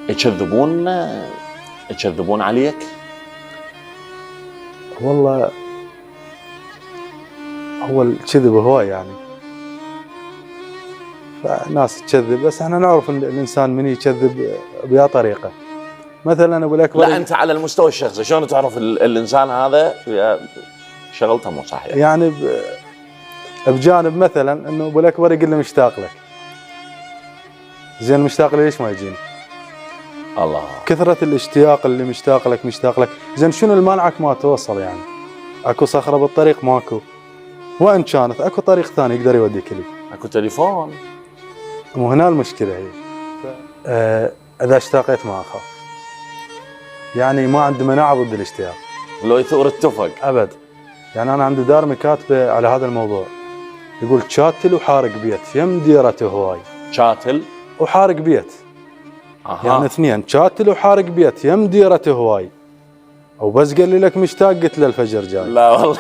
يكذبون عليك؟ والله هو الكذب هواي يعني، فناس تكذب، بس احنا نعرف ان الانسان من يكذب بأي طريقه. مثلا ابو الاكبر، لا انت على المستوى الشخصي شلون تعرف الانسان هذا شغلته مو صحيحه؟ يعني بجانب مثلا انه ابو الاكبر يقول له مشتاق لك، زين مشتاق لي ليش ما يجيني؟ الله، كثرة الاشتياق اللي مشتاق لك، زين شنو المانعك ما توصل يعني؟ اكو صخرة بالطريق ماكو، وان كانت اكو طريق ثاني يقدر يوديك لي، اكو تليفون. مو هنا المشكلة هي. اذا اشتاقيت ما اخاف، يعني ما عندي مناعة ضد الاشتياق. لو يثور اتفق ابد. يعني انا عندي دارمي كاتبة على هذا الموضوع، يقول شاتل وحارق بيت يم ديرته هواي. شاتل وحارق بيت، يعني اثنين، شاتل وحارق بيت يم ديرته هواي. او بس قال لي لك مشتاق، قلت له الفجر جاي. لا والله